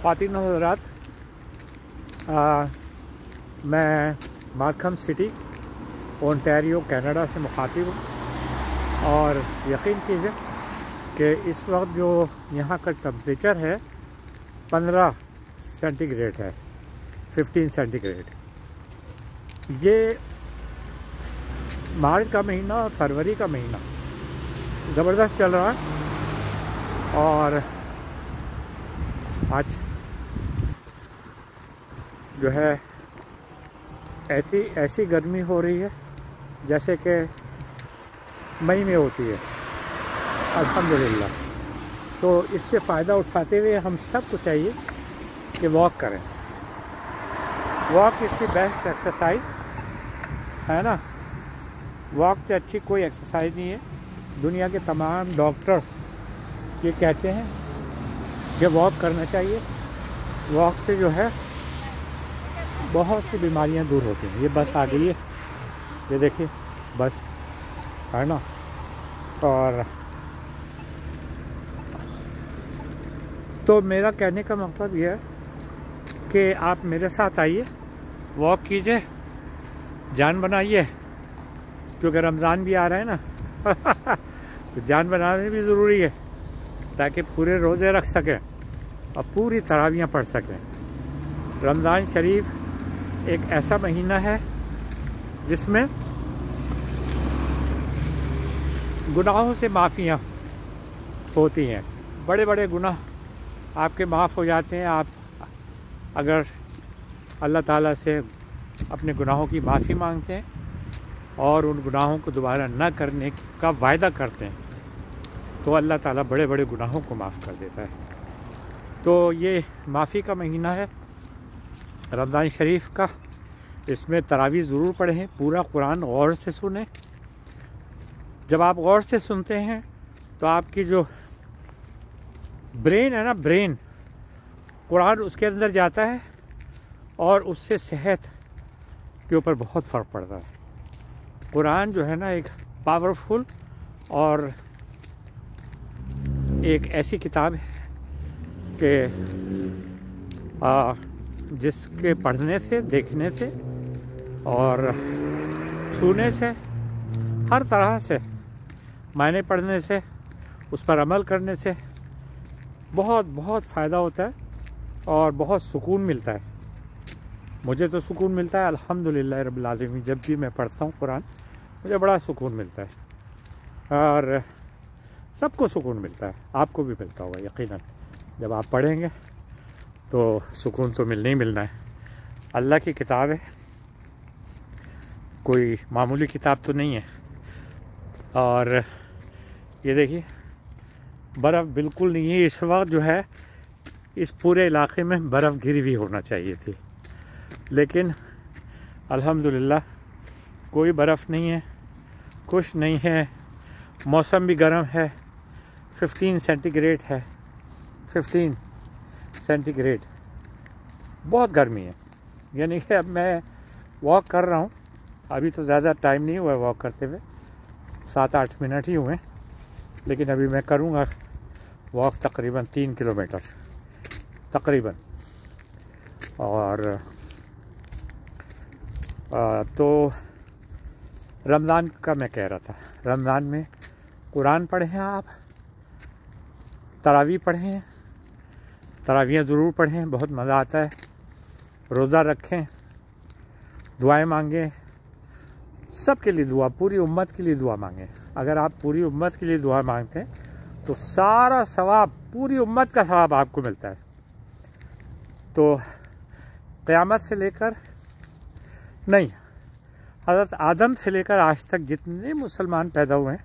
خواتین و حضرات، میں مارکھم سٹی اونٹیریو کینیڈا سے مخاطب ہوں، اور یقین کیجئے کہ اس وقت جو یہاں کا ٹمپریچر ہے 15 سینٹی گریڈ ہے، 15 سینٹی گریڈ۔ یہ مارچ کا مہینہ اور فروری کا مہینہ زبردست چل رہا ہے، اور آج جو ہے ایسی گرمی ہو رہی ہے جیسے کہ مئی میں ہوتی ہے، الحمدللہ۔ تو اس سے فائدہ اٹھاتے ہوئے ہم سب کو چاہیے کہ واک کریں۔ Walk is the best exercise, ہے نا۔ واک سے اچھی کوئی ایکسرسائز نہیں ہے۔ دنیا کے تمام ڈاکٹر یہ کہتے ہیں کہ واک کرنا چاہیے۔ واک سے جو ہے بہت سی بیماریاں دور ہوتی ہیں۔ یہ بس آ گئی ہے، یہ دیکھیے بس، ہے نا۔ اور تو میرا کہنے کا مقصد یہ ہے کہ آپ میرے ساتھ آئیے، واک کیجئے، جان بنائیے، کیونکہ رمضان بھی آ رہا ہے نا تو جان بنانا بھی ضروری ہے تاکہ پورے روزے رکھ سکیں اور پوری تراویحیں پڑھ سکیں۔ رمضان شریف ایک ایسا مہینہ ہے جس میں گناہوں سے معافیاں ہوتی ہیں، بڑے بڑے گناہ آپ کے معاف ہو جاتے ہیں۔ آپ اگر اللہ تعالیٰ سے اپنے گناہوں کی معافی مانگتے ہیں اور ان گناہوں کو دوبارہ نہ کرنے کا وعدہ کرتے ہیں تو اللہ تعالیٰ بڑے بڑے گناہوں کو معاف کر دیتا ہے۔ تو یہ معافی کا مہینہ ہے رمضان شریف کا۔ اس میں تراویح ضرور پڑھیں، پورا قرآن غور سے سنیں۔ جب آپ غور سے سنتے ہیں تو آپ کی جو برین ہے نا، برین، قرآن اس کے اندر جاتا ہے اور اس سے صحت کے اوپر بہت فرق پڑتا ہے۔ قرآن جو ہے نا ایک پاورفل اور ایک ایسی کتاب ہے کہ جس کے پڑھنے سے، دیکھنے سے اور چھونے سے، ہر طرح سے، معنی پڑھنے سے، اس پر عمل کرنے سے بہت بہت فائدہ ہوتا ہے اور بہت سکون ملتا ہے۔ مجھے تو سکون ملتا ہے الحمدللہ رب العالمین۔ جب بھی میں پڑھتا ہوں قرآن مجھے بڑا سکون ملتا ہے، اور سب کو سکون ملتا ہے، آپ کو بھی ملتا ہوگا یقیناً۔ جب آپ پڑھیں گے تو سکون تو ملنا ہی ملنا ہے۔ اللہ کی کتاب ہے، کوئی معمولی کتاب تو نہیں ہے۔ اور یہ دیکھیے برف بالکل نہیں ہے اس وقت، جو ہے اس پورے علاقے میں برف گری ہوئی ہونا چاہیے تھی، لیکن الحمدللہ کوئی برف نہیں ہے، کچھ نہیں ہے۔ موسم بھی گرم ہے، 15 سینٹی گریڈ ہے، 15 سینٹی گریڈ، بہت گرمی ہے۔ یعنی کہ اب میں واک کر رہا ہوں، ابھی تو زیادہ ٹائم نہیں ہوا ہے واک کرتے ہوئے، 7-8 منٹ ہی ہوئے ہیں، لیکن ابھی میں کروں گا واک تقریباً 3 کلومیٹر تقریباً۔ اور تو رمضان کا میں کہہ رہا تھا، رمضان میں قرآن پڑھیں، آپ تراویح پڑھیں، تراویح ضرور پڑھیں، بہت مزہ آتا ہے۔ روزہ رکھیں، دعائیں مانگیں، سب کے لیے دعا، پوری امت کے لیے دعا مانگیں۔ اگر آپ پوری امت کے لیے دعا مانگتے ہیں تو سارا ثواب، پوری امت کا ثواب آپ کو ملتا ہے۔ تو قیامت سے لے کر نہیں، حضرت آدم سے لے کر آج تک جتنے مسلمان پیدا ہوئے ہیں،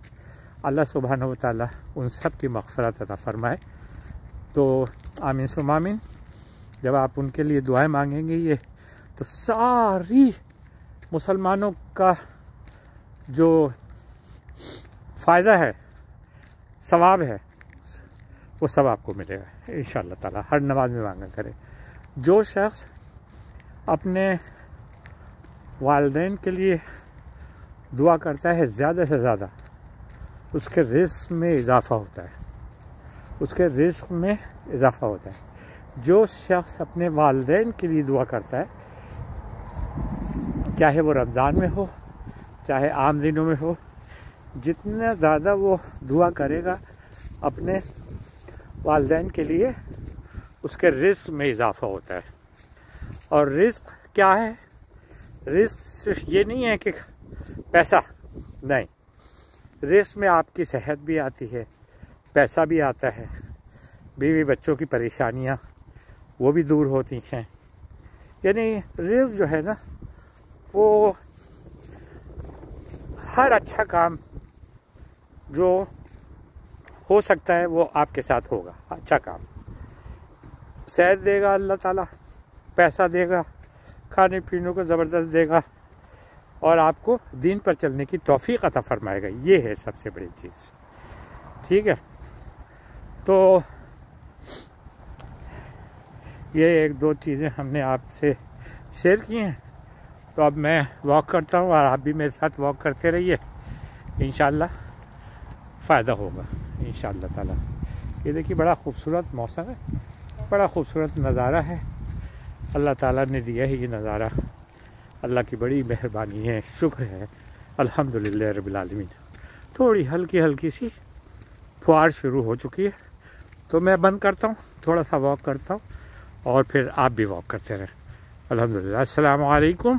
اللہ سبحانہ و تعالیٰ ان سب کی مغفرت عطا فرمائے۔ تو آمین ثم آمین۔ جب آپ ان کے لیے دعائیں مانگیں گے یہ، تو ساری مسلمانوں کا جو فائدہ ہے، ثواب ہے، وہ سب آپ کو ملے گا انشاءاللہ تعالیٰ۔ ہر نماز میں مانگا کرے۔ جو شخص اپنے والدین کے لیے دعا کرتا ہے زیادہ سے زیادہ، اس کے رزق میں اضافہ ہوتا ہے، اس کے رزق میں اضافہ ہوتا ہے۔ جو شخص اپنے والدین کے لیے دعا کرتا ہے، چاہے وہ رمضان میں ہو چاہے عام دنوں میں ہو، جتنا زیادہ وہ دعا کرے گا اپنے والدین کے لیے، اس کے رزق میں اضافہ ہوتا ہے۔ اور رزق کیا ہے؟ رزق صرف یہ نہیں ہے کہ پیسہ، نہیں، رزق میں آپ کی صحت بھی آتی ہے، پیسہ بھی آتا ہے، بیوی بچوں کی پریشانیاں وہ بھی دور ہوتی ہیں۔ یعنی رزق جو ہے نا، وہ ہر اچھا کام جو ہو سکتا ہے وہ آپ کے ساتھ ہوگا۔ اچھا کام، صحت دے گا اللہ تعالیٰ، پیسہ دے گا، کھانے پینے کو زبردست دے گا، اور آپ کو دین پر چلنے کی توفیق عطا فرمائے گا۔ یہ ہے سب سے بڑی چیز، ٹھیک ہے؟ تو یہ ایک دو چیزیں ہم نے آپ سے شیئر کی ہیں۔ تو اب میں واک کرتا ہوں اور آپ بھی میرے ساتھ واک کرتے رہیے، انشاءاللہ فائدہ ہوگا انشاءاللہ تعالیٰ۔ یہ دیکھیے بڑا خوبصورت موسم ہے، بڑا خوبصورت نظارہ ہے، اللہ تعالیٰ نے دیا ہے یہ نظارہ، اللہ کی بڑی مہربانی ہے، شکر ہے، الحمدللہ رب العالمین۔ تھوڑی ہلکی ہلکی سی فوار شروع ہو چکی ہے، تو میں بند کرتا ہوں، تھوڑا سا واک کرتا ہوں، اور پھر آپ بھی واک کرتے رہیں۔ الحمدللہ۔ السلام علیکم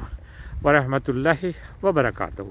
ورحمۃ اللہ وبرکاتہ۔